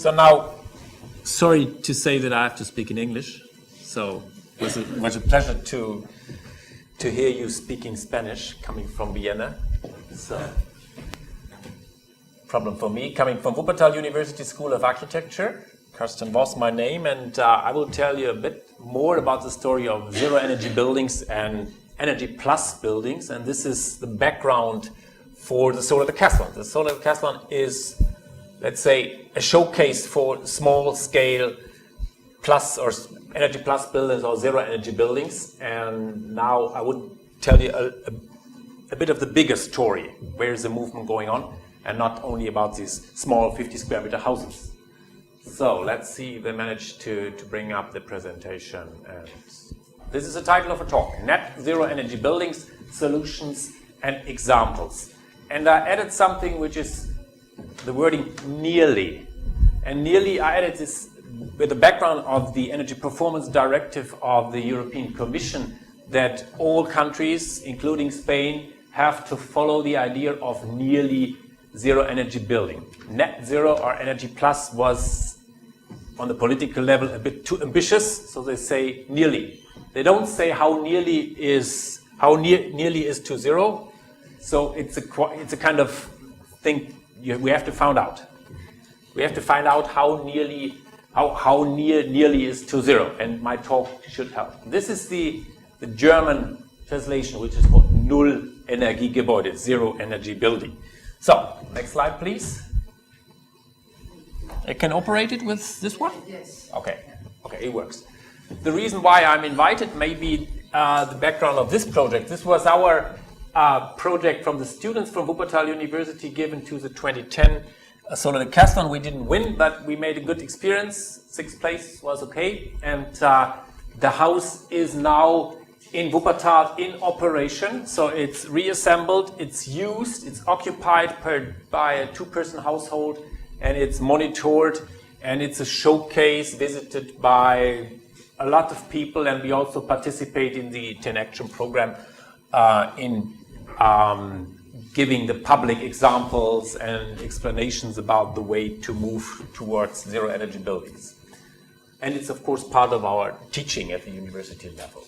So now, sorry to say that I have to speak in English. So it was a pleasure to hear you speaking Spanish coming from Vienna. So problem for me, coming from Wuppertal University School of Architecture. Karsten Voss, my name, and I will tell you a bit more about the story of zero energy buildings and energy plus buildings. And this is the background for the Solar Decathlon. The Solar Decathlon is, let's say, a showcase for small scale plus or energy plus buildings or zero energy buildings. And now I would tell you a bit of the bigger story. Where is the movement going on? And not only about these small 50 square meter houses. So let's see if they managed to bring up the presentation. And this is the title of a talk: Net Zero Energy Buildings, Solutions and Examples. And I added something which is the wording nearly. And nearly I added this with the background of the Energy Performance Directive of the European Commission, that all countries, including Spain, have to follow the idea of nearly zero energy building. Net zero or energy plus was on the political level a bit too ambitious, so they say nearly. They don't say how nearly is to zero. So it's a kind of thing we have to find out. We have to find out how nearly is to zero, and my talk should help. This is the German translation, which is called null Energiegebäude, zero energy building. So, next slide, please. I can operate it with this one? Yes. Okay, it works. The reason why I'm invited may be the background of this project. This was our project from the students from Wuppertal University given to the 2010 Solar Decathlon. We didn't win, but we made a good experience. 6th place was okay. And the house is now in Wuppertal in operation, so it's reassembled, it's used, it's occupied by a 2-person household, and it's monitored, and it's a showcase visited by a lot of people, and we also participate in the 10 Action Program in giving the public examples and explanations about the way to move towards zero energy buildings. And it's of course part of our teaching at the university level.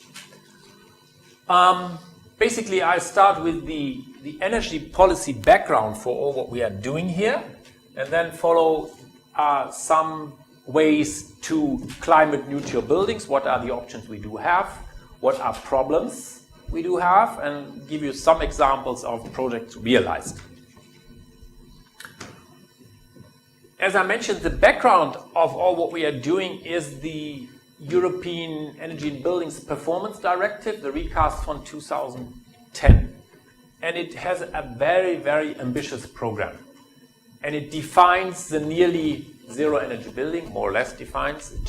Basically, I start with the energy policy background for all what we are doing here, and then follow some ways to climate neutral buildings. What are the options we do have? What are problems we do have? And give you some examples of projects realized. As I mentioned, the background of all what we are doing is the European Energy and Buildings Performance Directive, the recast from 2010. And it has a very, very ambitious program. And it defines the nearly zero energy building, more or less defines. It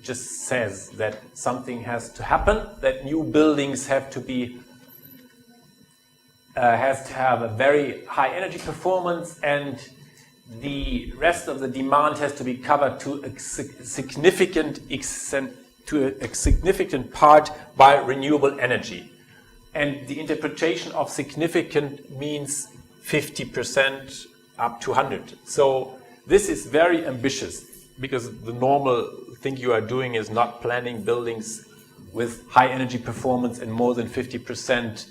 just says that something has to happen, that new buildings have to be has to have a very high energy performance, and the rest of the demand has to be covered to a significant extent, to a significant part by renewable energy. And the interpretation of significant means 50% up to 100. So this is very ambitious, because the normal thing you are doing is not planning buildings with high energy performance and more than 50%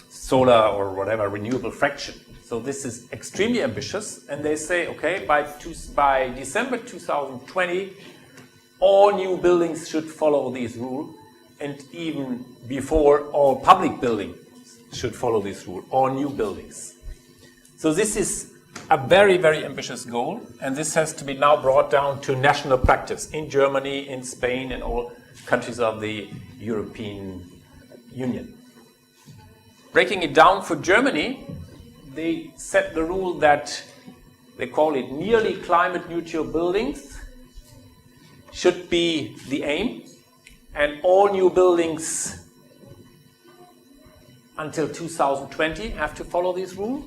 solar or whatever renewable fraction. So this is extremely ambitious, and they say, okay, by December 2020, all new buildings should follow this rule, and even before, all public buildings should follow this rule, all new buildings. So this is a very, very ambitious goal, and this has to be now brought down to national practice in Germany, in Spain, and all countries of the European Union. Breaking it down for Germany, they set the rule that they call it nearly climate neutral buildings should be the aim, and all new buildings until 2020 have to follow this rule.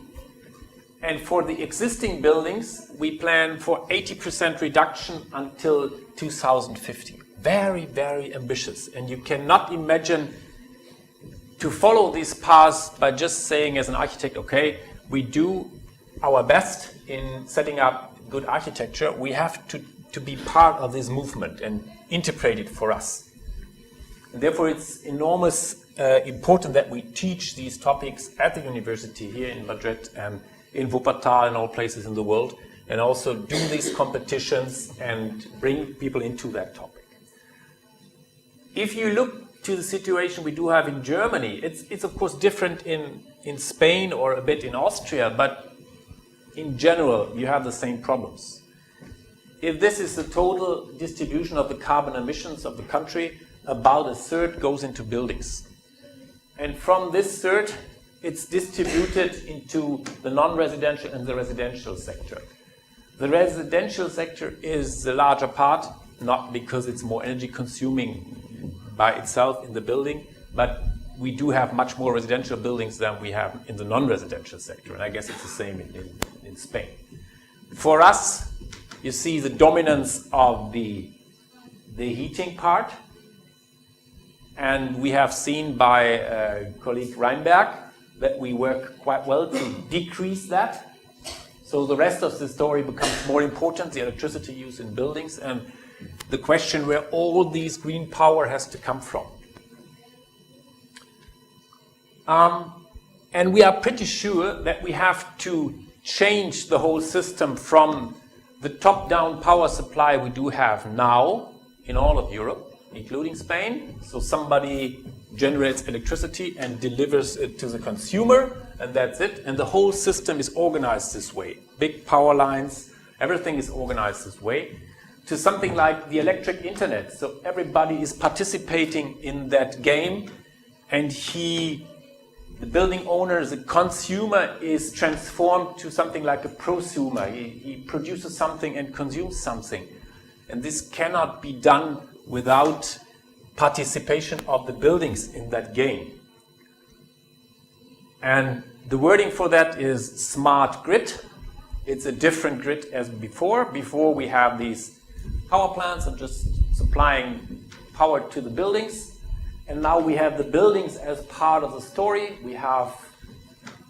And for the existing buildings, we plan for 80% reduction until 2050. Very, very ambitious. And you cannot imagine to follow this path by just saying as an architect, okay, we do our best in setting up good architecture, we have to be part of this movement and interpret it for us. And therefore, it's enormous important that we teach these topics at the university here in Madrid and in Wuppertal and all places in the world, and also do these competitions and bring people into that topic. If you look to the situation we do have in Germany, it's of course different in Spain or a bit in Austria, but in general you have the same problems. If this is the total distribution of the carbon emissions of the country, about a third goes into buildings. And from this third, it's distributed into the non-residential and the residential sector. The residential sector is the larger part, not because it's more energy consuming by itself in the building, but we do have much more residential buildings than we have in the non-residential sector, and I guess it's the same in Spain. For us, you see the dominance of the heating part, and we have seen by colleague Reinberg that we work quite well to decrease that. So the rest of the story becomes more important, the electricity use in buildings, and the question where all these green power has to come from. And we are pretty sure that we have to change the whole system from the top-down power supply we do have now in all of Europe, including Spain. So somebody generates electricity and delivers it to the consumer, and that's it. And the whole system is organized this way. Big power lines, everything is organized this way. To something like the electric internet. So everybody is participating in that game, and the building owner, the consumer, is transformed to something like a prosumer. He produces something and consumes something. And this cannot be done without participation of the buildings in that game. And the wording for that is smart grid. It's a different grid as before. Before we have these power plants and just supplying power to the buildings. And now we have the buildings as part of the story. We have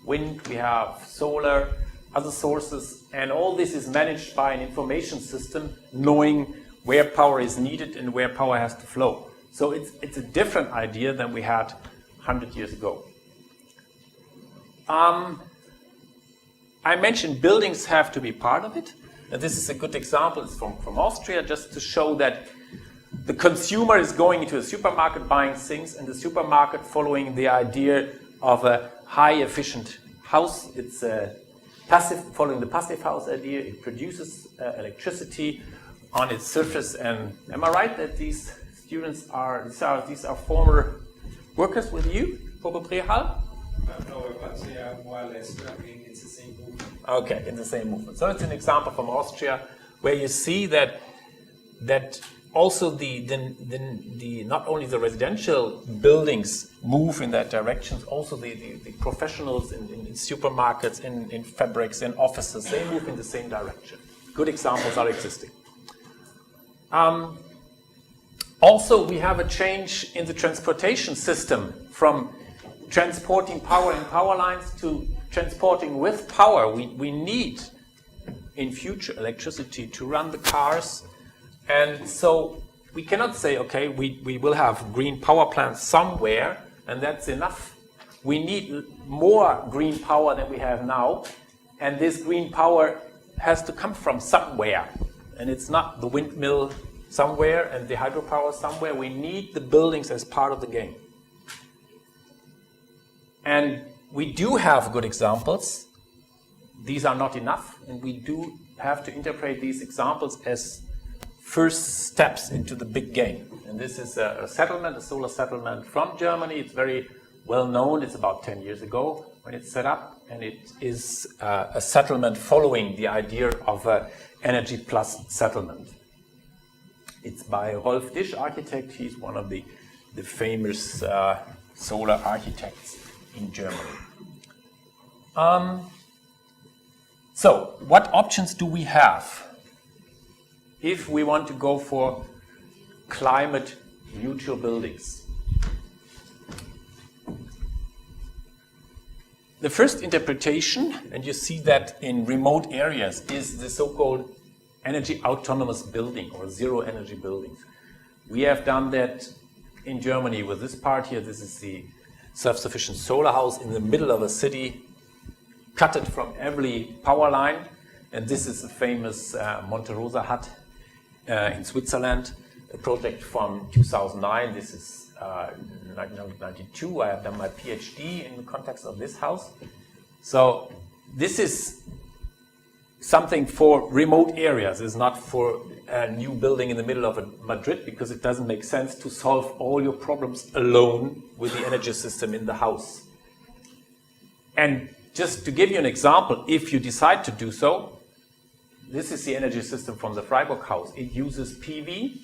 wind, we have solar, other sources, and all this is managed by an information system knowing where power is needed and where power has to flow. So it's a different idea than we had 100 years ago. I mentioned buildings have to be part of it. And this is a good example. It's from Austria, just to show that the consumer is going into a supermarket buying things, and the supermarket following the idea of a high efficient house. It's following the passive house idea. It produces electricity on its surface. And am I right that these students these are former workers with you, Probe Prehal? No, but they are more or less working in the same movement. Okay, in the same movement. So it's an example from Austria where you see that also the not only the residential buildings move in that direction, also the professionals in supermarkets, in fabrics, in offices, they move in the same direction. Good examples are existing. Also, we have a change in the transportation system from transporting power in power lines to transporting with power. We need in future electricity to run the cars, and so we cannot say, okay, we will have green power plants somewhere and that's enough. We need more green power than we have now, and this green power has to come from somewhere, and it's not the windmill somewhere and the hydropower somewhere. We need the buildings as part of the game. And we do have good examples. These are not enough, and we do have to interpret these examples as first steps into the big game. And this is a settlement, a solar settlement from Germany. It's very well known. It's about 10 years ago when it's set up, and it is a settlement following the idea of an energy plus settlement. It's by Rolf Disch, architect. He's one of the famous solar architects in Germany. So, what options do we have if we want to go for climate neutral buildings? The first interpretation, and you see that in remote areas, is the so-called energy autonomous building or zero energy buildings. We have done that in Germany with this part here. This is the self-sufficient solar house in the middle of a city, cut it from every power line. And this is the famous Monte Rosa hut in Switzerland, a project from 2009. This is 1992. I have done my PhD in the context of this house. So this is something for remote areas. It's not for a new building in the middle of Madrid, because it doesn't make sense to solve all your problems alone with the energy system in the house. And just to give you an example, if you decide to do so, this is the energy system from the Freiburg house. It uses PV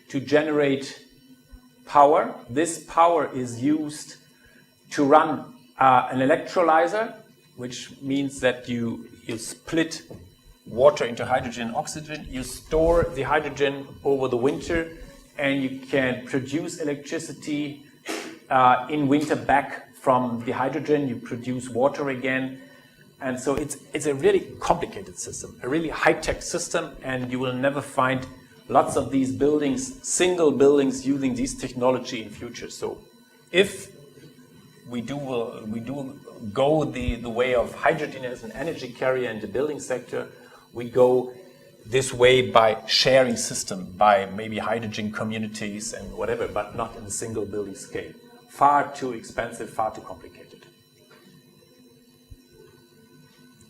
to generate power. This power is used to run an electrolyzer, which means that you split water into hydrogen and oxygen. You store the hydrogen over the winter, and you can produce electricity in winter back from the hydrogen. You produce water again. And so it's a really complicated system, a really high-tech system, and you will never find lots of these buildings, single buildings, using this technology in future. So if we do go the way of hydrogen as an energy carrier in the building sector, we go this way by sharing system, by maybe hydrogen communities and whatever, but not in a single building scale. Far too expensive, far too complicated.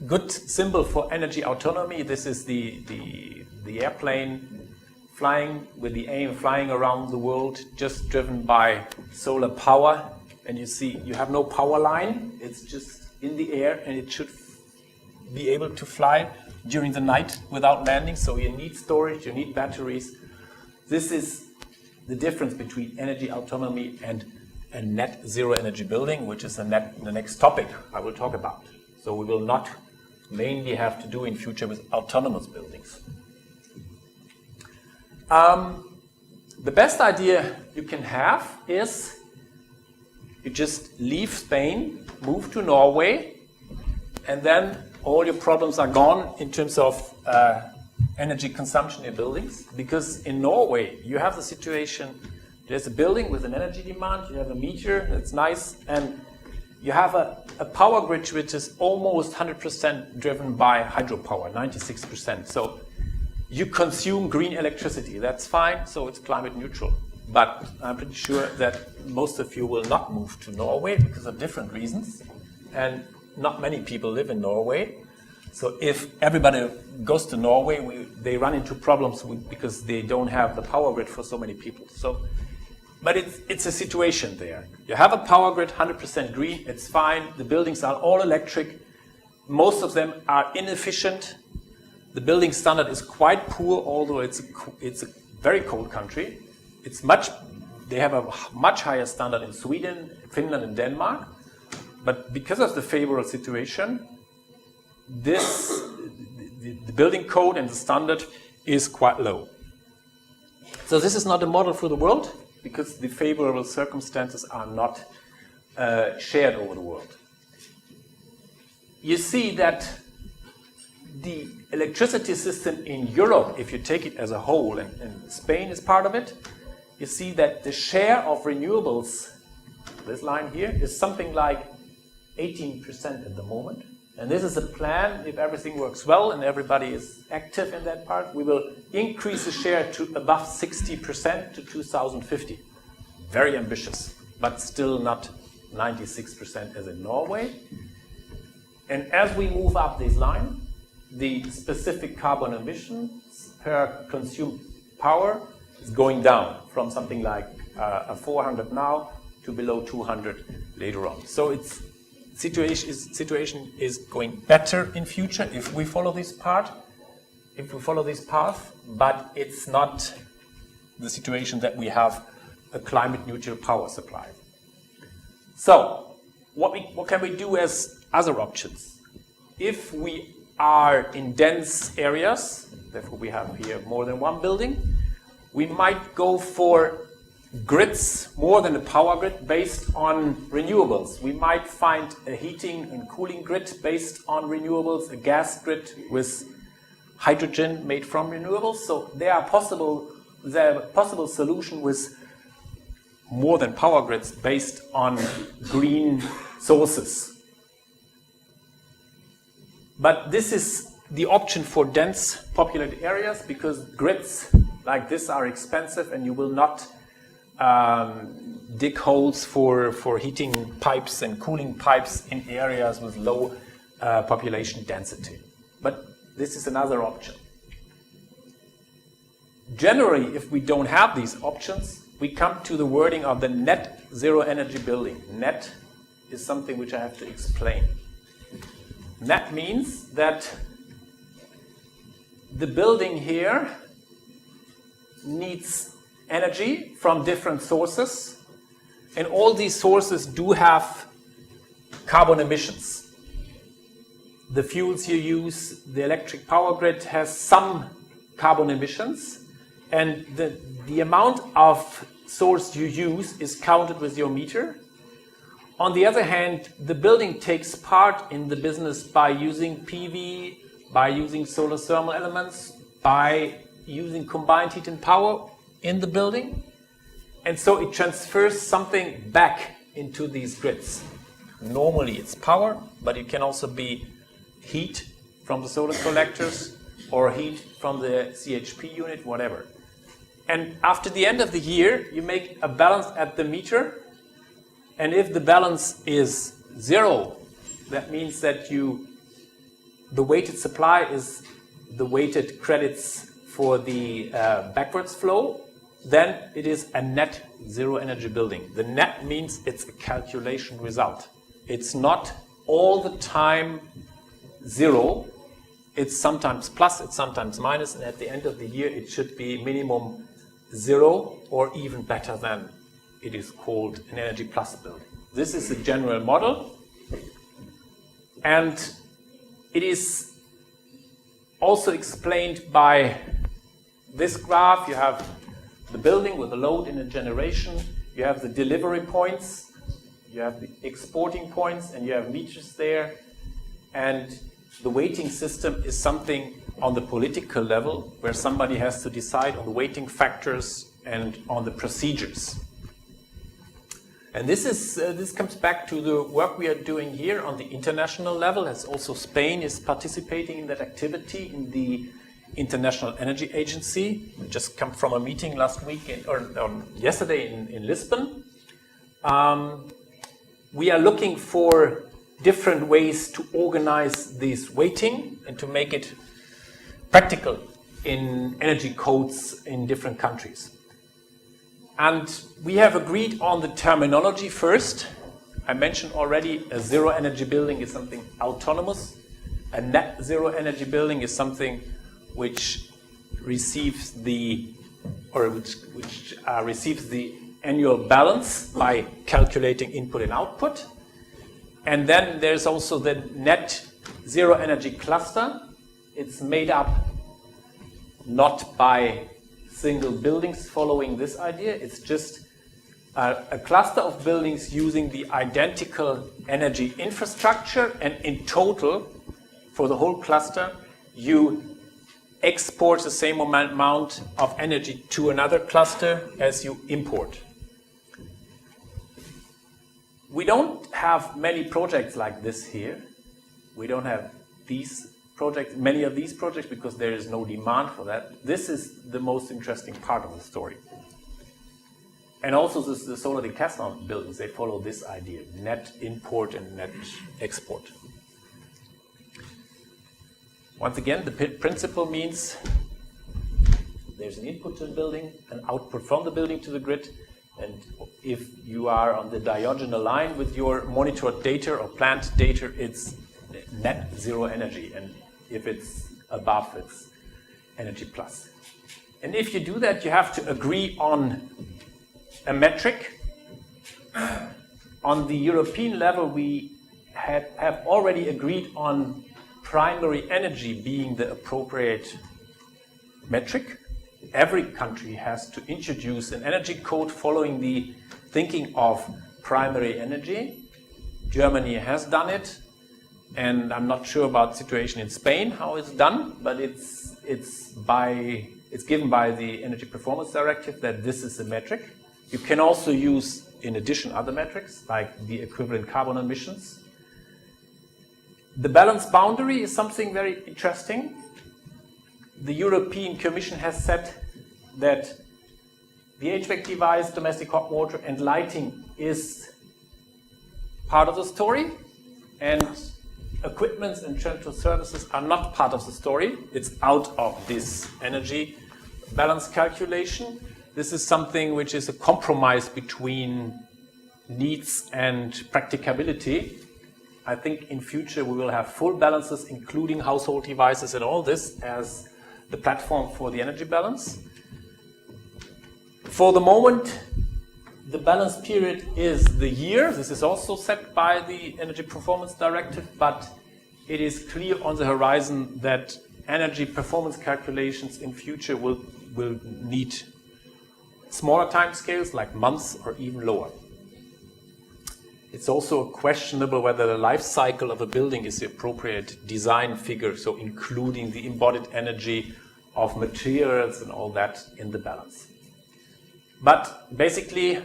Good symbol for energy autonomy. This is the airplane flying with the aim flying around the world, just driven by solar power. And you see, you have no power line. It's just in the air, and it should be able to fly during the night without landing. So you need storage, you need batteries. This is the difference between energy autonomy and a net zero energy building, which is the next topic I will talk about. So we will not mainly have to do in future with autonomous buildings. The best idea you can have is you just leave Spain, move to Norway, and then all your problems are gone in terms of energy consumption in buildings. Because in Norway, you have the situation, there's a building with an energy demand, you have a meter, that's nice, and you have a power grid which is almost 100% driven by hydropower, 96%. So you consume green electricity, that's fine, so it's climate neutral. But I'm pretty sure that most of you will not move to Norway because of different reasons. And not many people live in Norway. So if everybody goes to Norway, they run into problems because they don't have the power grid for so many people. But it's a situation there. You have a power grid, 100% green, it's fine. The buildings are all electric. Most of them are inefficient. The building standard is quite poor, although it's a very cold country. They have a much higher standard in Sweden, Finland, and Denmark. But because of the favorable situation, the building code and the standard is quite low. So this is not a model for the world, because the favorable circumstances are not shared over the world. You see that the electricity system in Europe, if you take it as a whole, and Spain is part of it, you see that the share of renewables, this line here, is something like 18% at the moment. And this is a plan, if everything works well and everybody is active in that part, we will increase the share to above 60% to 2050. Very ambitious, but still not 96% as in Norway. And as we move up this line, the specific carbon emissions per consumed power is going down from something like 400 now to below 200 later on. So it's situation is going better in future if we follow this path, but it's not the situation that we have a climate neutral power supply. So what can we do as other options? If we are in dense areas, therefore we have here more than one building, we might go for grids more than a power grid based on renewables. We might find a heating and cooling grid based on renewables, a gas grid with hydrogen made from renewables. So there are possible solution with more than power grids based on green sources. But this is the option for dense populated areas, because grids like this are expensive and you will not dig holes for heating pipes and cooling pipes in areas with low population density. But this is another option. Generally, if we don't have these options, we come to the wording of the net zero energy building. Net is something which I have to explain. Net means that the building here needs energy from different sources, and all these sources do have carbon emissions. The fuels you use, the electric power grid has some carbon emissions, and the amount of source you use is counted with your meter. On the other hand, the building takes part in the business by using PV, by using solar thermal elements, by using combined heat and power in the building. And so it transfers something back into these grids. Normally it's power, but it can also be heat from the solar collectors or heat from the CHP unit, whatever. And after the end of the year, you make a balance at the meter. And if the balance is zero, that means that the weighted supply is the weighted credits for the backwards flow, then it is a net zero energy building. The net means it's a calculation result. It's not all the time zero. It's sometimes plus, it's sometimes minus, and at the end of the year it should be minimum zero or even better than. It is called an energy plus building. This is the general model, and it is also explained by this graph. You have the building with the load in a generation, you have the delivery points, you have the exporting points, and you have meters there, and the weighting system is something on the political level where somebody has to decide on the weighting factors and on the procedures. And this comes back to the work we are doing here on the international level, as also Spain is participating in that activity in the International Energy Agency. We just come from a meeting last week or yesterday in Lisbon. We are looking for different ways to organize this weighting and to make it practical in energy codes in different countries. And we have agreed on the terminology first. I mentioned already a zero energy building is something autonomous. A net zero energy building is something which receives the annual balance by calculating input and output. And then there's also the net zero energy cluster. It's made up not by single buildings following this idea. It's just a cluster of buildings using the identical energy infrastructure, and in total, for the whole cluster, you export the same amount of energy to another cluster as you import. We don't have many projects like this here. We don't have these projects, many of these projects, because there is no demand for that. This is the most interesting part of the story. And also the solar decathlon buildings, they follow this idea, net import and net export. Once again, the principle means there's an input to the building, an output from the building to the grid, and if you are on the diagonal line with your monitored data or planned data, it's net zero energy, and if it's above, it's energy plus. And if you do that, you have to agree on a metric. On the European level, we have already agreed on primary energy being the appropriate metric. Every country has to introduce an energy code following the thinking of primary energy. Germany has done it. and I'm not sure about the situation in Spain, how it's done, but it's given by the Energy Performance Directive that this is a metric. You can also use, in addition, other metrics, like the equivalent carbon emissions. The balance boundary is something very interesting. The European Commission has said that the HVAC device, domestic hot water, and lighting is part of the story, and equipments and central services are not part of the story. It's out of this energy balance calculation. This is something which is a compromise between needs and practicability. I think in future we will have full balances, including household devices and all this, as the platform for the energy balance. For the moment, the balance period is the year. This is also set by the Energy Performance Directive, but it is clear on the horizon that energy performance calculations in future will need smaller timescales, like months or even lower. It's also questionable whether the life cycle of a building is the appropriate design figure, so including the embodied energy of materials and all that in the balance. But basically,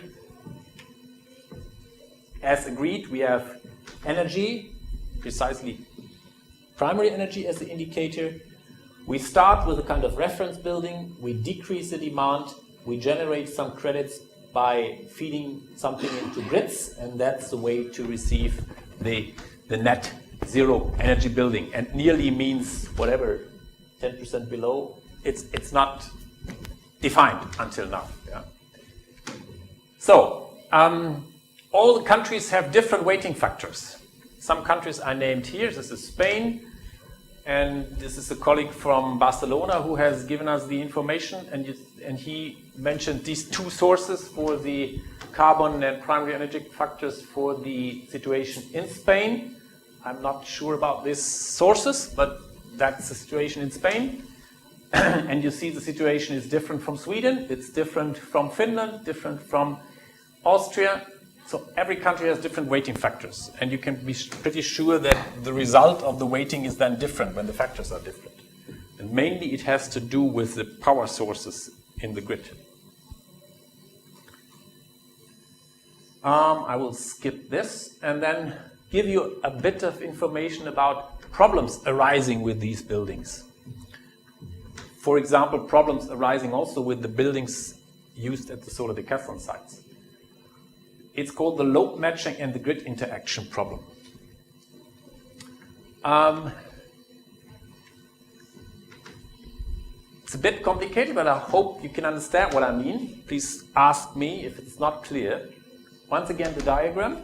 as agreed, we have energy, precisely primary energy as the indicator. We start with a kind of reference building, we decrease the demand, we generate some credits by feeding something into grids, and that's the way to receive the net zero energy building. And nearly means whatever, 10% below. It's not defined until now. Yeah? So, all the countries have different weighting factors. Some countries are named here. This is Spain, and this is a colleague from Barcelona who has given us the information, and he mentioned these two sources for the carbon and primary energy factors for the situation in Spain. I'm not sure about these sources, but that's the situation in Spain. And you see the situation is different from Sweden, it's different from Finland, different from Austria. So every country has different weighting factors, and you can be pretty sure that the result of the weighting is then different when the factors are different. And mainly it has to do with the power sources in the grid. I will skip this and then give you a bit of information about problems arising with these buildings. For example, problems arising also with the buildings used at the solar decathlon sites. It's called the load matching and the grid interaction problem. It's a bit complicated, but I hope you can understand what I mean. Please ask me if it's not clear. Once again, the diagram.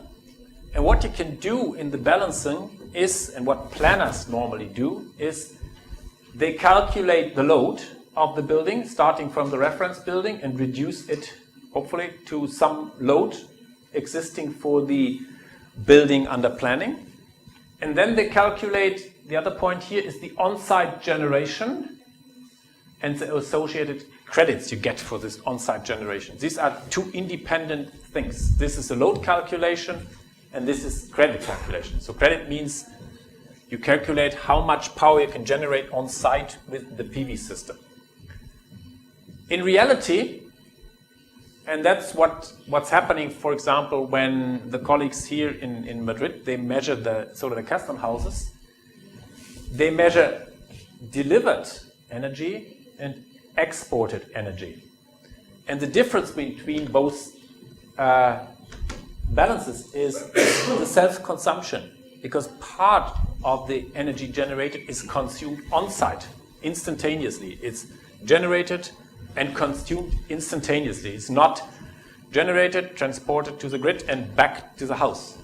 And what you can do in the balancing is, and what planners normally do, is they calculate the load of the building, starting from the reference building, and reduce it, hopefully, to some load existing for the building under planning. And then they calculate, the other point here is the on-site generation and the associated credits you get for this on-site generation. These are two independent things. This is a load calculation and this is credit calculation. So credit means you calculate how much power you can generate on site with the PV system. In reality, and that's what's happening, for example, when the colleagues here in Madrid, they measure the solar decathlon houses, they measure delivered energy and exported energy. And the difference between both balances is the self-consumption, because part of the energy generated is consumed on-site instantaneously. It's generated and consumed instantaneously. It's not generated, transported to the grid and back to the house.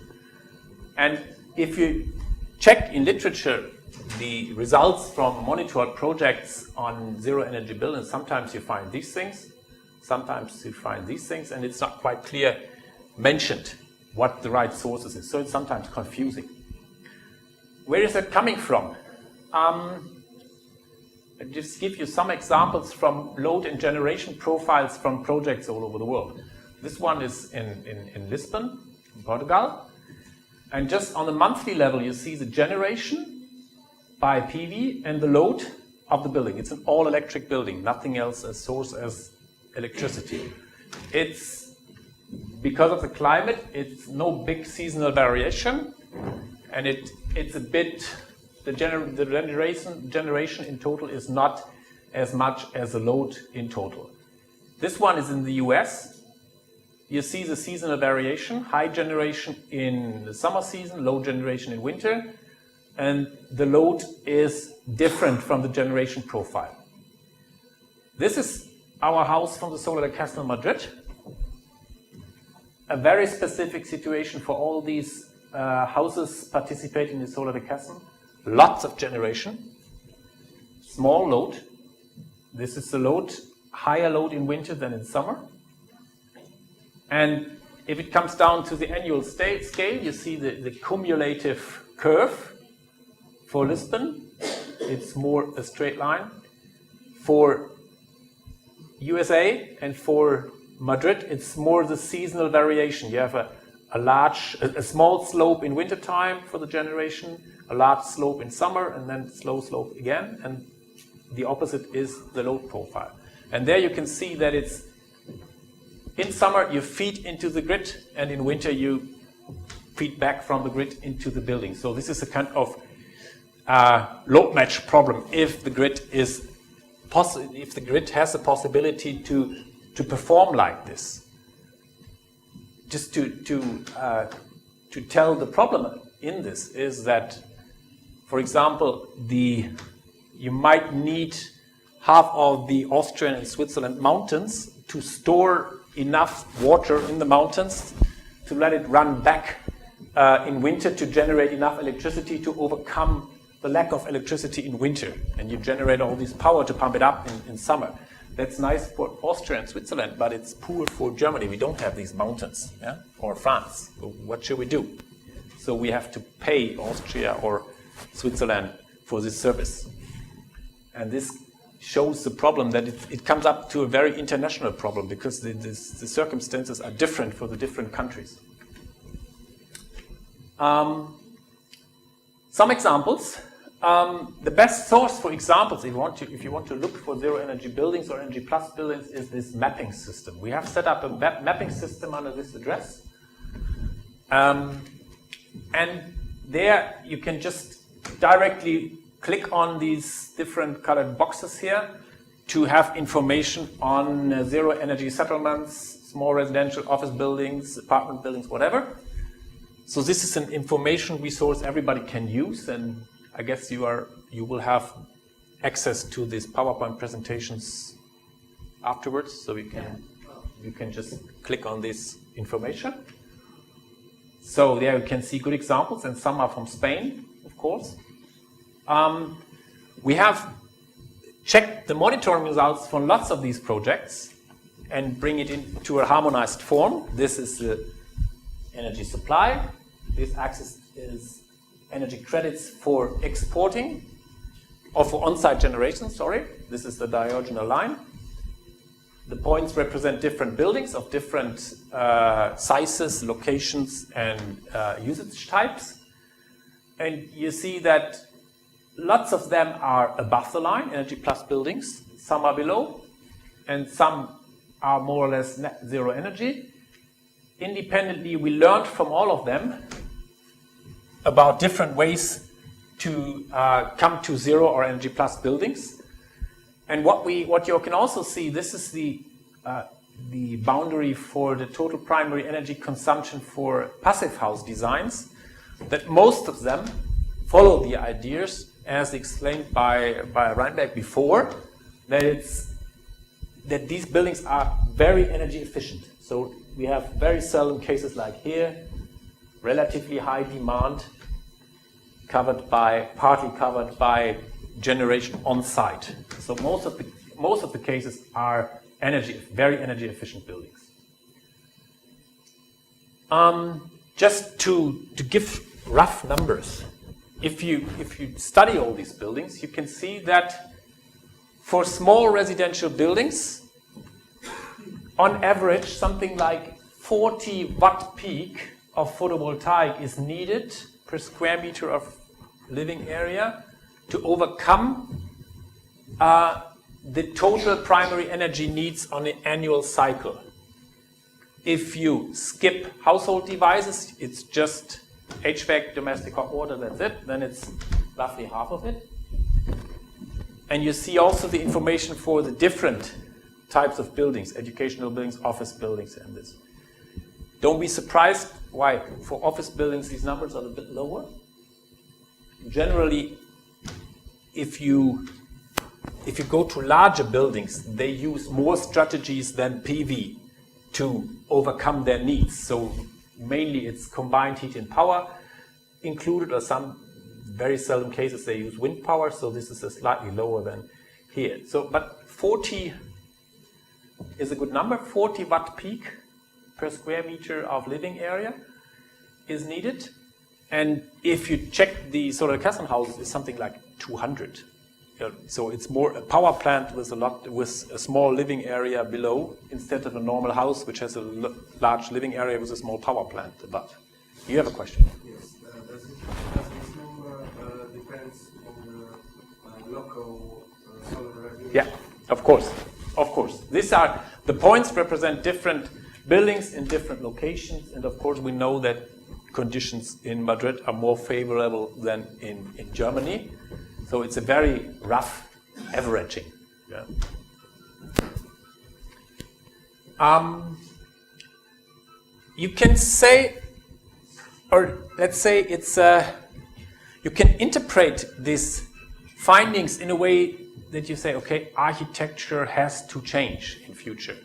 And if you check in literature the results from monitored projects on zero energy buildings, sometimes you find these things, sometimes you find these things, and it's not quite clear mentioned what the right sources is. So it's sometimes confusing. Where is that coming from? I'll just give you some examples from load and generation profiles from projects all over the world. This one is in Lisbon, in Portugal. And just on the monthly level, you see the generation by PV and the load of the building. It's an all-electric building, nothing else as source as electricity. It's, because of the climate, it's no big seasonal variation, and it's a bit, the generation in total is not as much as the load in total. This one is in the US. You see the seasonal variation, high generation in the summer season, low generation in winter, and the load is different from the generation profile. This is our house from the Solar de Castle in Madrid. A very specific situation for all these houses participating in the Solar de Castle. Lots of generation, small load. This is the load, higher load in winter than in summer. And if it comes down to the annual scale, you see the cumulative curve. For Lisbon, it's more a straight line. For USA and for Madrid, it's more the seasonal variation. You have a small slope in wintertime for the generation, a large slope in summer, and then slow slope again. And the opposite is the load profile. And there you can see that it's in summer you feed into the grid, and in winter you feed back from the grid into the building. So this is a kind of load match problem if the grid is if the grid has the possibility to perform like this. Just to tell the problem in this is that, for example, you might need half of the Austrian and Switzerland mountains to store enough water in the mountains to let it run back in winter to generate enough electricity to overcome the lack of electricity in winter. And you generate all this power to pump it up in summer. That's nice for Austria and Switzerland, but it's poor for Germany. We don't have these mountains, yeah? Or France. So what should we do? So we have to pay Austria or Switzerland for this service. And this shows the problem that it comes up to a very international problem because the circumstances are different for the different countries. Some examples. The best source for examples, if you want to look for zero energy buildings or energy plus buildings, is this mapping system. We have set up a mapping system under this address. And there you can just directly click on these different colored boxes here to have information on zero energy settlements, small residential office buildings, apartment buildings, whatever. So this is an information resource everybody can use, and I guess you will have access to these PowerPoint presentations afterwards, so you can just click on this information. So there you can see good examples, and some are from Spain, of course. We have checked the monitoring results from lots of these projects and bring it into a harmonized form. This is the energy supply. This axis is energy credits for exporting, or for on-site generation, sorry. This is the diagonal line. The points represent different buildings of different sizes, locations, and usage types. And you see that lots of them are above the line, energy plus buildings. Some are below, and some are more or less net zero energy. Independently, we learned from all of them about different ways to come to zero or energy plus buildings. And what you can also see, this is the boundary for the total primary energy consumption for passive house designs, that most of them follow the ideas as explained by Reinberg before, that these buildings are very energy efficient. So we have very seldom cases like here, relatively high demand, partly covered by generation on site. So most of the cases are very energy efficient buildings. Just to give rough numbers, if you study all these buildings, you can see that for small residential buildings, on average, something like 40 watt peak of photovoltaic is needed per square meter of living area to overcome the total primary energy needs on an annual cycle. If you skip household devices, it's just HVAC, domestic hot water, that's it, then it's roughly half of it. And you see also the information for the different types of buildings, educational buildings, office buildings, and this. Don't be surprised why for office buildings these numbers are a bit lower. Generally, if you go to larger buildings, they use more strategies than PV to overcome their needs. So mainly it's combined heat and power included, or some very seldom cases they use wind power, so this is a slightly lower than here. So, but 40 is a good number. 40 watt peak per square meter of living area is needed. And if you check the solar Kasten houses, it's something like 200. So it's more a power plant with a small living area below, instead of a normal house which has a large living area with a small power plant above. You have a question? Yes. Does this number depends on the local solar regulation? Yeah, of course. Of course. These are the points represent different buildings in different locations, and of course we know that conditions in Madrid are more favorable than in Germany. So it's a very rough averaging. Yeah. You can say, or let's say it's you can interpret these findings in a way that you say, okay, architecture has to change in future.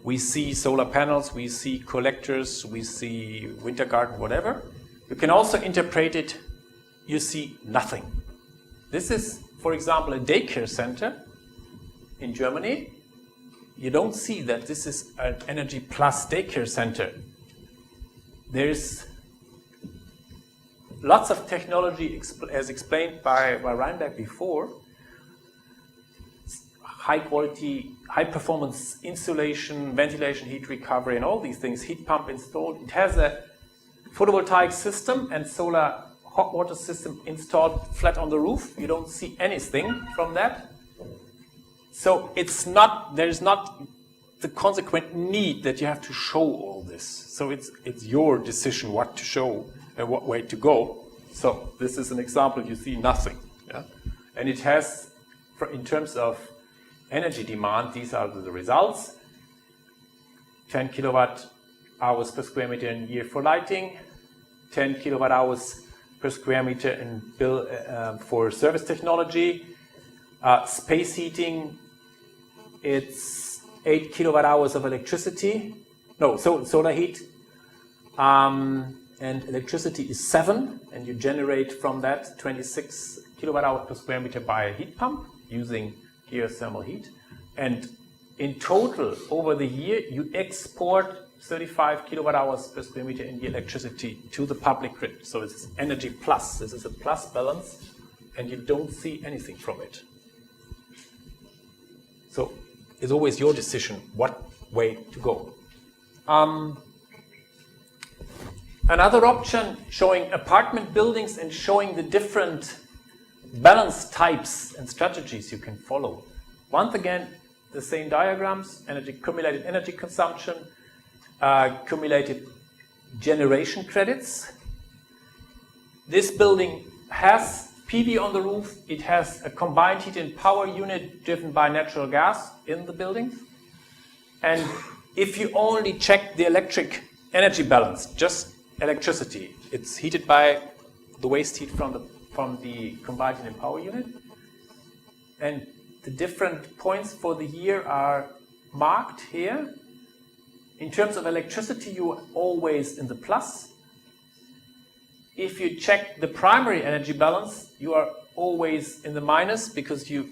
We see solar panels, we see collectors, we see winter garden, whatever. You can also interpret it, you see nothing. This is, for example, a daycare center in Germany. You don't see that this is an energy plus daycare center. There's lots of technology, as explained by Reinberg before. High quality, high performance insulation, ventilation, heat recovery, and all these things, heat pump installed. It has a photovoltaic system and solar hot water system installed flat on the roof. You don't see anything from that. So there's not the consequent need that you have to show all this. So it's your decision what to show and what way to go. So this is an example, you see nothing. Yeah? And it has, in terms of energy demand, these are the results. 10 kilowatt hours per square meter in year for lighting, 10 kilowatt hours per square meter in bill for service technology. Space heating, it's 8 kilowatt hours of electricity. No, so solar heat. And electricity is 7, and you generate from that 26 kilowatt hours per square meter by a heat pump using geothermal heat. And in total, over the year, you export 35 kilowatt hours per square meter in the electricity to the public grid. So it's energy plus. This is a plus balance, and you don't see anything from it. So it's always your decision what way to go. Another option showing apartment buildings and showing the different balance types and strategies you can follow. Once again, the same diagrams: cumulated energy consumption, cumulated generation credits. This building has PV on the roof. It has a combined heat and power unit driven by natural gas in the building. And if you only check the electric energy balance, just electricity, it's heated by the waste heat from the combined heat and power unit. And the different points for the year are marked here. In terms of electricity, you are always in the plus. If you check the primary energy balance, you are always in the minus, because you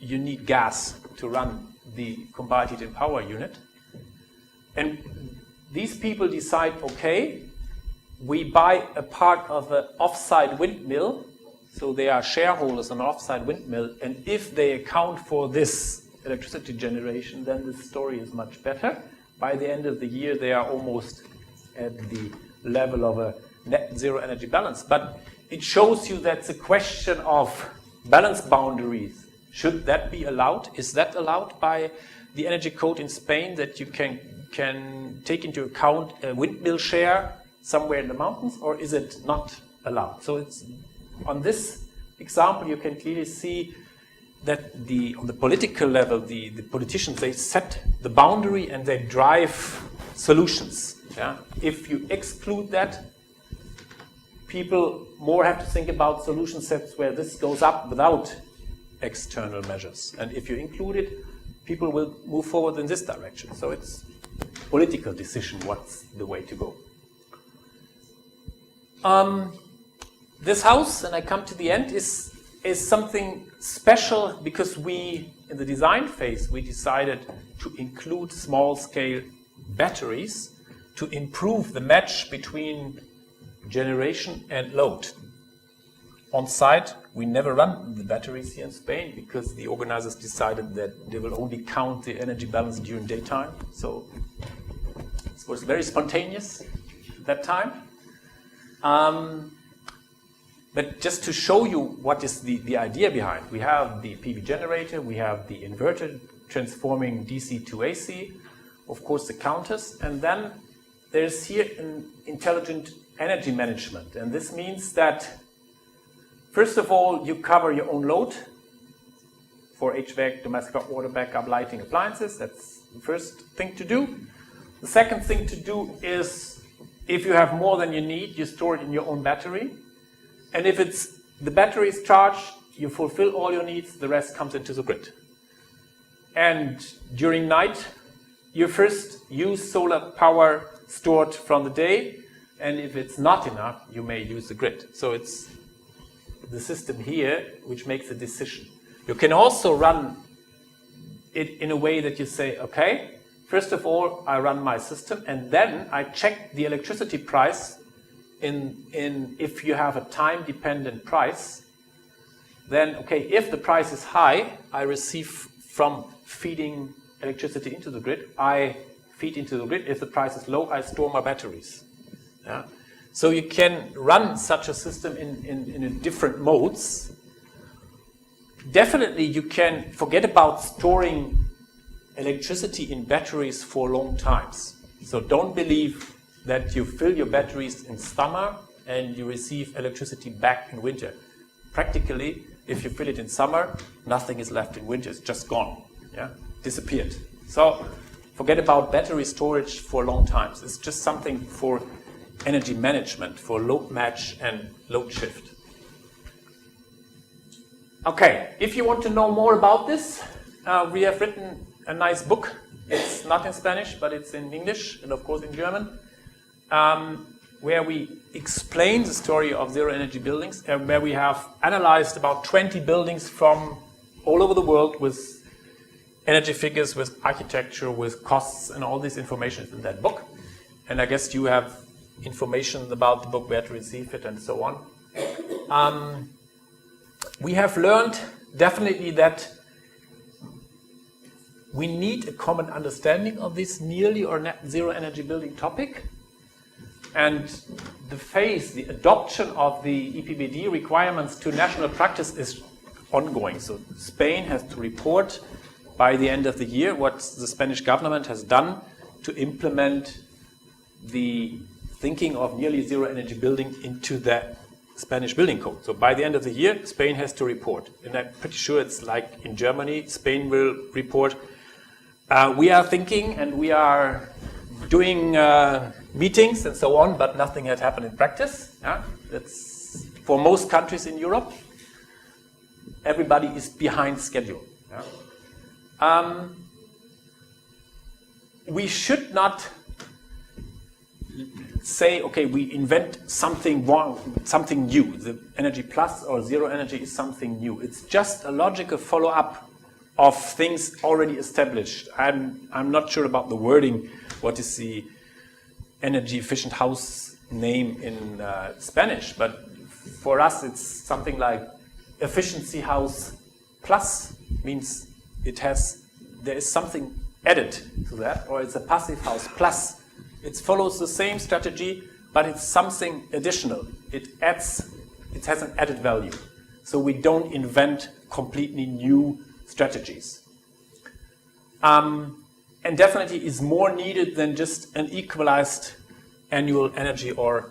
need gas to run the combined heat and power unit. And these people decide, okay, we buy a part of an offsite windmill, so they are shareholders in an offsite windmill, and if they account for this electricity generation, then the story is much better. By the end of the year, they are almost at the level of a net zero energy balance. But it shows you that the question of balance boundaries, should that be allowed? Is that allowed by the energy code in Spain, that you can take into account a windmill share somewhere in the mountains, or is it not allowed? So it's on this example you can clearly see that on the political level, the politicians, they set the boundary and they drive solutions. Yeah? If you exclude that, people more have to think about solution sets where this goes up without external measures. And if you include it, people will move forward in this direction. So it's a political decision what's the way to go. This house, and I come to the end, is something special because we, in the design phase, we decided to include small-scale batteries to improve the match between generation and load. On site, we never run the batteries here in Spain because the organizers decided that they will only count the energy balance during daytime. So it was very spontaneous at that time. But just to show you what is the idea behind, we have the PV generator, we have the inverter transforming DC to AC, of course the counters, and then there's here an intelligent energy management. And this means that, first of all, you cover your own load for HVAC, domestic hot water, backup lighting, appliances. That's the first thing to do. The second thing to do is, if you have more than you need, you store it in your own battery. And if the battery is charged, you fulfill all your needs, the rest comes into the grid. And during night, you first use solar power stored from the day, and if it's not enough, you may use the grid. So it's the system here which makes a decision. You can also run it in a way that you say, okay, first of all, I run my system, and then I check the electricity price if you have a time-dependent price, then, okay, if the price is high, I receive from feeding electricity into the grid, I feed into the grid. If the price is low, I store my batteries. Yeah? So you can run such a system in different modes. Definitely you can forget about storing electricity in batteries for long times. So don't believe that you fill your batteries in summer and you receive electricity back in winter. Practically, if you fill it in summer, nothing is left in winter. It's just gone, yeah, disappeared. So forget about battery storage for long times. It's just something for energy management, for load match and load shift. Okay, if you want to know more about this, we have written a nice book. It's not in Spanish, but it's in English and of course in German. Where we explain the story of zero energy buildings, where we have analyzed about 20 buildings from all over the world with energy figures, with architecture, with costs, and all this information is in that book. And I guess you have information about the book, where to receive it, and so on. We have learned definitely that we need a common understanding of this nearly or net zero energy building topic. And the adoption of the EPBD requirements to national practice is ongoing. So Spain has to report by the end of the year what the Spanish government has done to implement the thinking of nearly zero energy building into the Spanish building code. So by the end of the year, Spain has to report. And I'm pretty sure it's like in Germany, Spain will report. We are thinking and we are doing meetings and so on, but nothing had happened in practice. Yeah? That's for most countries in Europe. Everybody is behind schedule. Yeah? We should not say, okay, we invent something new. The energy plus or zero energy is something new. It's just a logical follow-up of things already established. I'm not sure about the wording. What is the energy efficient house name in Spanish? But for us, it's something like efficiency house plus, means there is something added to that, or it's a passive house plus It follows the same strategy, but it's something additional. It has an added value. So we don't invent completely new strategies. And definitely is more needed than just an equalized annual energy or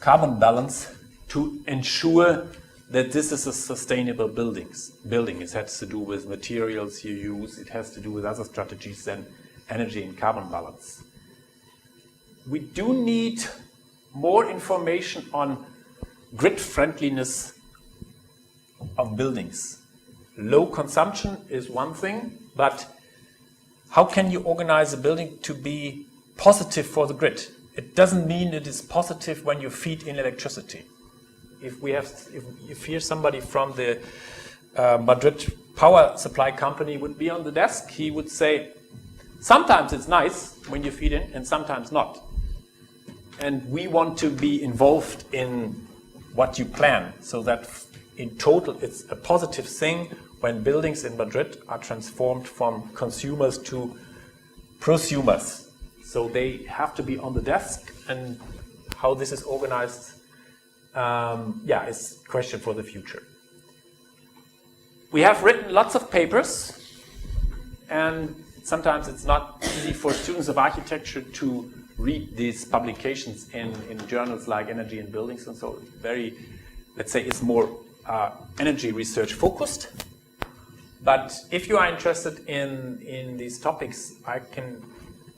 carbon balance to ensure that this is a sustainable building. It has to do with materials you use. It has to do with other strategies than energy and carbon balance. We do need more information on grid friendliness of buildings. Low consumption is one thing, but how can you organize a building to be positive for the grid? It doesn't mean it is positive when you feed in electricity. If here somebody from the Madrid power supply company would be on the desk, he would say, sometimes it's nice when you feed in and sometimes not. And we want to be involved in what you plan so that in total it's a positive thing when buildings in Madrid are transformed from consumers to prosumers. So they have to be on the desk, and how this is organized is a question for the future. We have written lots of papers, and sometimes it's not easy for students of architecture to read these publications in journals like Energy and Buildings, and so very, let's say, it's more energy research focused. But if you are interested in these topics, I can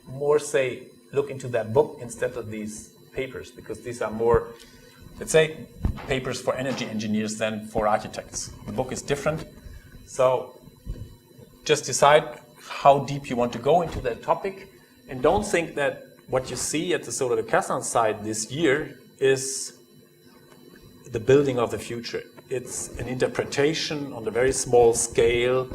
more say look into that book instead of these papers, because these are more, let's say, papers for energy engineers than for architects. The book is different, so just decide how deep you want to go into that topic, and don't think that what you see at the Solar de Cassan site this year is the building of the future. It's an interpretation on a very small scale,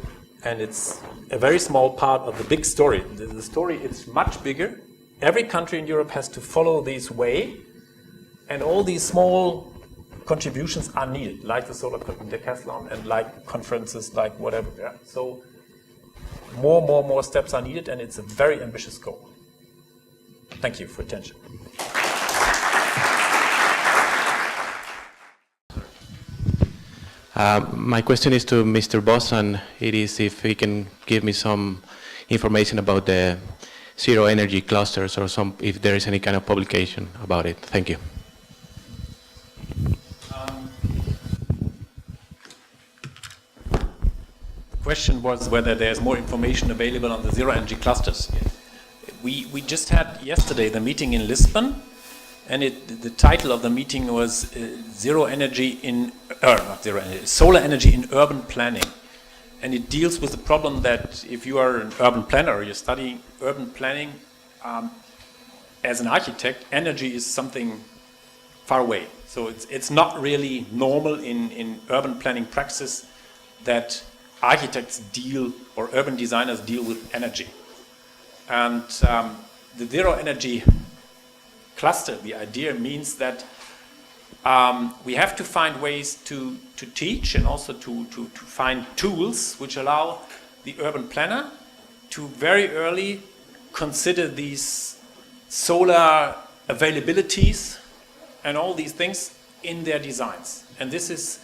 and it's a very small part of the big story. The story is much bigger. Every country in Europe has to follow this way, and all these small contributions are needed, like the Solar Decathlon and like conferences, like whatever. Yeah. So more steps are needed, and it's a very ambitious goal. Thank you for attention. My question is to Mr. Voss, and it is if he can give me some information about the zero energy clusters, or if there is any kind of publication about it. Thank you. The question was whether there's more information available on the zero energy clusters. We just had yesterday the meeting in Lisbon, and the title of the meeting was solar energy in urban planning. And it deals with the problem that if you are an urban planner or you're studying urban planning as an architect, energy is something far away. So it's not really normal in urban planning praxis that architects deal or urban designers deal with energy. And the zero energy cluster, the idea means that we have to find ways to teach, and also to find tools which allow the urban planner to very early consider these solar availabilities and all these things in their designs. And this is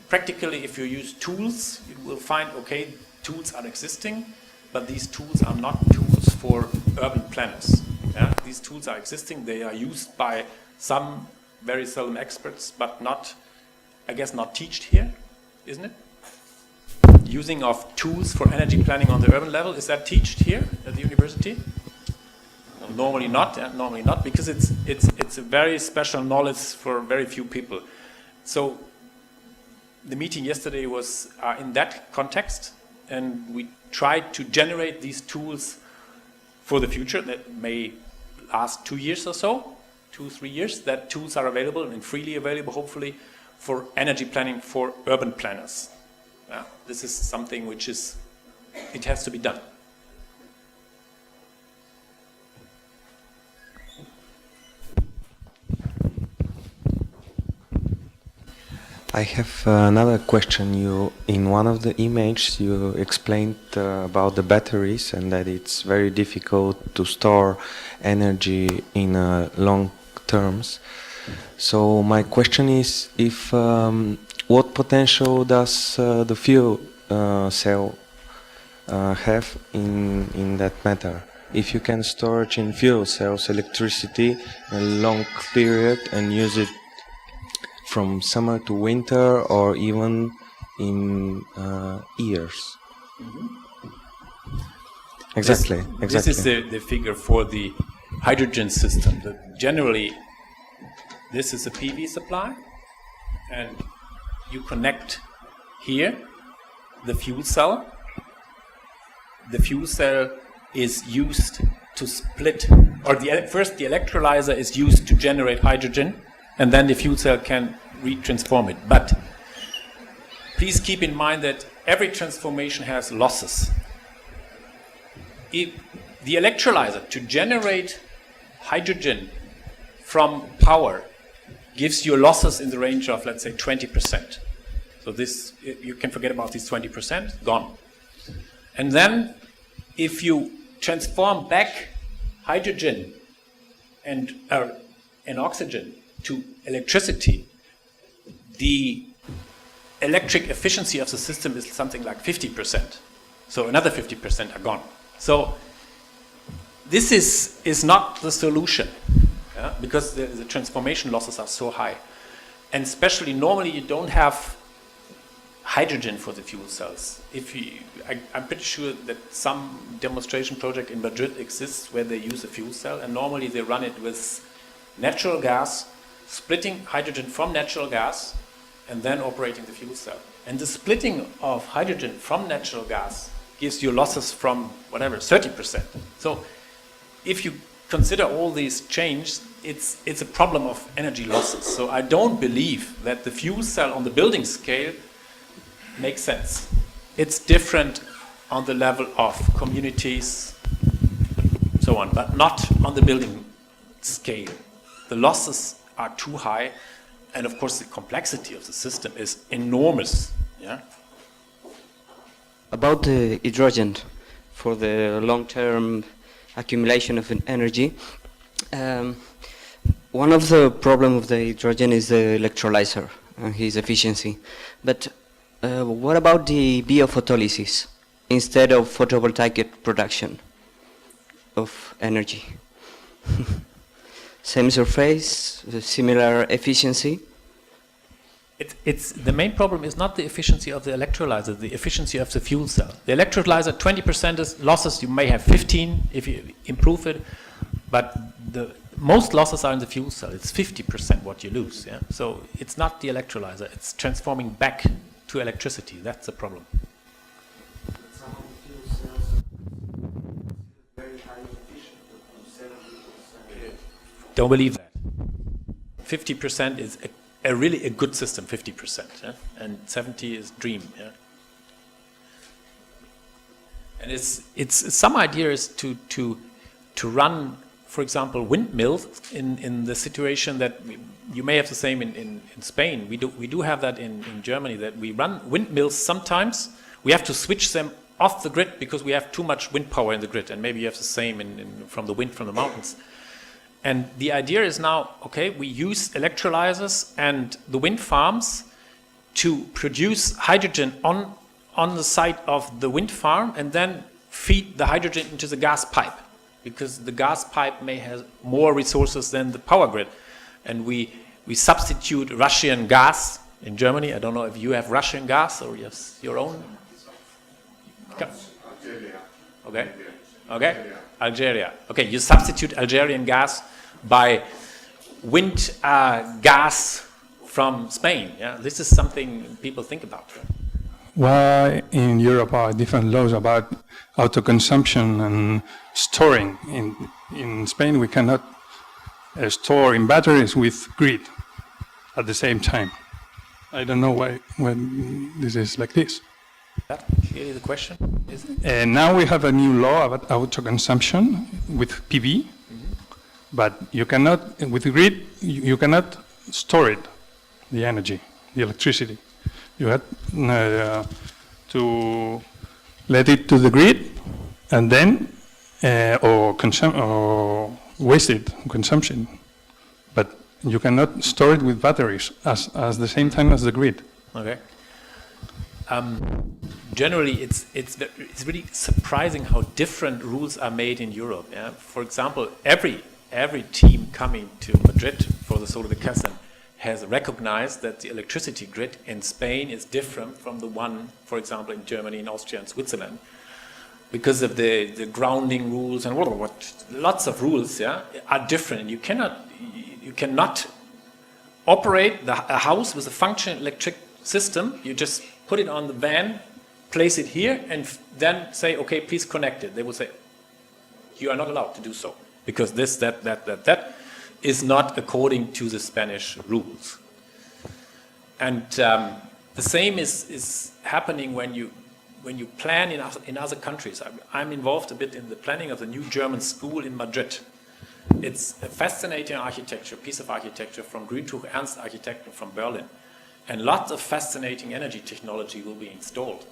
practically, if you use tools, you will find, okay, tools are existing, but these tools are not tools for urban planners. Yeah? These tools are existing, they are used by some very seldom experts, but not, I guess, not taught here, isn't it? Using of tools for energy planning on the urban level, is that taught here at the university? Normally not, because it's a very special knowledge for very few people. So the meeting yesterday was in that context, and we tried to generate these tools for the future that may last 2 years or so, 2-3 years, that tools are available and freely available, hopefully, for energy planning for urban planners. This is something which it has to be done. I have another question. You, in one of the images, you explained about the batteries and that it's very difficult to store energy in long terms. So my question is, if what potential does the fuel cell have in that matter? If you can store in fuel cells electricity in a long period and use it from summer to winter or even in years. Exactly. This is the figure for the hydrogen system. Generally, this is a PV supply, and you connect here the fuel cell. The fuel cell is used to split, or first the electrolyzer is used to generate hydrogen, and then the fuel cell can retransform it. But please keep in mind that every transformation has losses. If the electrolyzer to generate hydrogen from power gives you losses in the range of, let's say, 20%. So this, you can forget about these 20%, gone. And then if you transform back hydrogen and oxygen to electricity, the electric efficiency of the system is something like 50%. So another 50% are gone. So this is not the solution, because the transformation losses are so high. And especially normally you don't have hydrogen for the fuel cells. I'm pretty sure that some demonstration project in Madrid exists where they use a fuel cell, and normally they run it with natural gas, splitting hydrogen from natural gas, and then operating the fuel cell. And the splitting of hydrogen from natural gas gives you losses from whatever, 30%. So if you consider all these changes, it's a problem of energy losses. So I don't believe that the fuel cell on the building scale makes sense. It's different on the level of communities, so on, but not on the building scale. The losses are too high, and of course the complexity of the system is enormous. Yeah. About the hydrogen for the long-term accumulation of energy, one of the problems of the hydrogen is the electrolyzer and his efficiency. But what about the biophotolysis instead of photovoltaic production of energy? Same surface, similar efficiency? It's the main problem is not the efficiency of the electrolyzer, the efficiency of the fuel cell. The electrolyzer, 20% is losses, you may have 15 if you improve it, but the most losses are in the fuel cell. It's 50% what you lose. Yeah? So it's not the electrolyzer, it's transforming back to electricity. That's the problem. Some of the fuel cells are very highly efficient, up to 70%. Don't believe that. 50% is really a good system, 50%, yeah? And 70 is dream. Yeah? And it's some idea is to run, for example, windmills in the situation that you may have the same in Spain. We do have that in Germany, that we run windmills sometimes. We have to switch them off the grid because we have too much wind power in the grid, and maybe you have the same from the wind from the mountains. And the idea is now, okay, we use electrolyzers and the wind farms to produce hydrogen on the site of the wind farm and then feed the hydrogen into the gas pipe, because the gas pipe may have more resources than the power grid. And we substitute Russian gas in Germany. I don't know if you have Russian gas or you have your own. Algeria. Okay. Okay. Algeria. Okay, you substitute Algerian gas by wind gas from Spain. Yeah, this is something people think about. Why in Europe are different laws about autoconsumption and storing? In Spain, we cannot store in batteries with grid at the same time. I don't know why when this is like this. That clearly the question is. Now we have a new law about autoconsumption with PV, but you cannot with grid. You cannot store it, the energy, the electricity. You had to let it to the grid, and then or waste it, consumption. But you cannot store it with batteries as the same time as the grid. Okay. Generally, it's really surprising how different rules are made in Europe. Yeah? For example, every team coming to Madrid for the Solar Vacation has recognized that the electricity grid in Spain is different from the one, for example, in Germany, in Austria, and Switzerland, because of the grounding rules and lots of rules, yeah, are different. And you cannot operate a house with a functioning electric system. You just put it on the van, place it here, and then say, okay, please connect it. They will say, you are not allowed to do so, because this, that is not according to the Spanish rules. And the same is happening when you plan in other countries. I'm involved a bit in the planning of the new German school in Madrid. It's a fascinating architecture, piece of architecture from Grüntuch Ernst Architecture from Berlin. And lots of fascinating energy technology will be installed.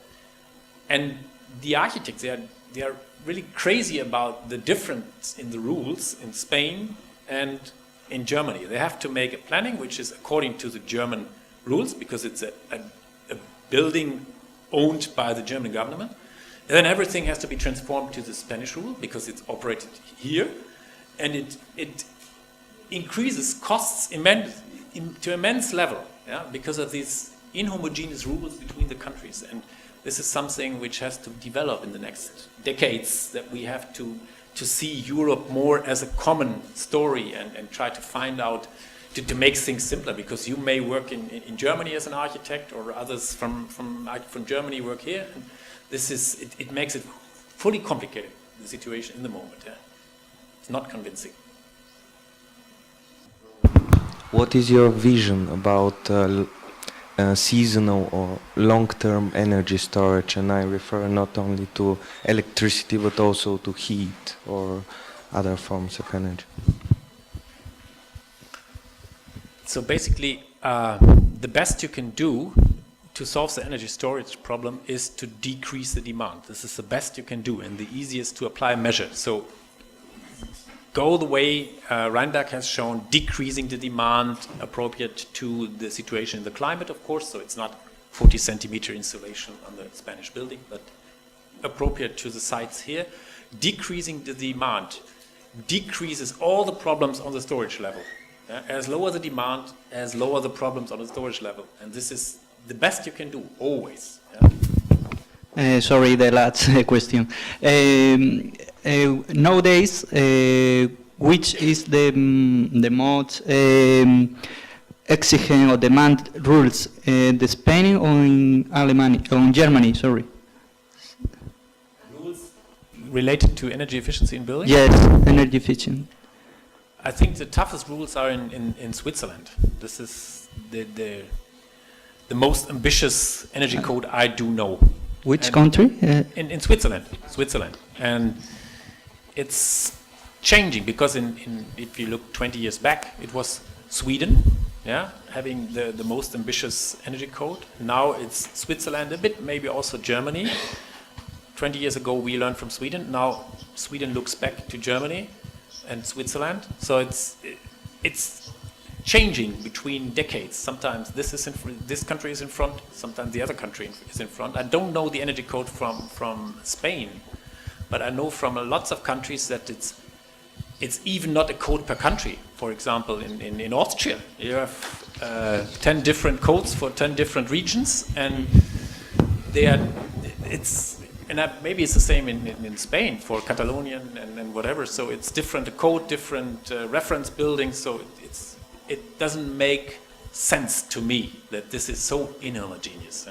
And the architects, they are really crazy about the difference in the rules in Spain and in Germany. They have to make a planning which is according to the German rules, because it's a building owned by the German government. And then everything has to be transformed to the Spanish rule, because it's operated here. And it increases costs to immense level, yeah, because of these inhomogeneous rules between the countries. And this is something which has to develop in the next decades, that we have to see Europe more as a common story and try to find out, to make things simpler, because you may work in Germany as an architect, or others from Germany work here. And it makes it fully complicated, the situation in the moment. Yeah. It's not convincing. What is your vision about seasonal or long-term energy storage? And I refer not only to electricity, but also to heat or other forms of energy. So basically, the best you can do to solve the energy storage problem is to decrease the demand. This is the best you can do and the easiest to apply measure. So go the way Reinberg has shown, decreasing the demand appropriate to the situation in the climate, of course. So it's not 40 centimeter insulation on the Spanish building, but appropriate to the sites here. Decreasing the demand decreases all the problems on the storage level. As lower the demand, as lower the problems on the storage level. And this is the best you can do, always. Yeah? Sorry, the last question. Nowadays, which is the most exigent or demand rules, the Spain or in Alemania, or in Germany, sorry? Rules related to energy efficiency in buildings? Yes, energy efficient. I think the toughest rules are in Switzerland. This is the most ambitious energy code I do know. Which country? In Switzerland. And it's changing, because if you look 20 years back, it was Sweden, yeah, having the most ambitious energy code. Now it's Switzerland a bit, maybe also Germany. 20 years ago we learned from Sweden. Now Sweden looks back to Germany and Switzerland. So it's changing between decades. Sometimes this country is in front, sometimes the other country is in front. I don't know the energy code from Spain, but I know from lots of countries that it's even not a code per country. For example, in Austria, you have 10 different codes for 10 different regions, and maybe it's the same in Spain for Catalonian and whatever. So it's different code, different reference buildings. So it doesn't make sense to me that this is so inhomogeneous.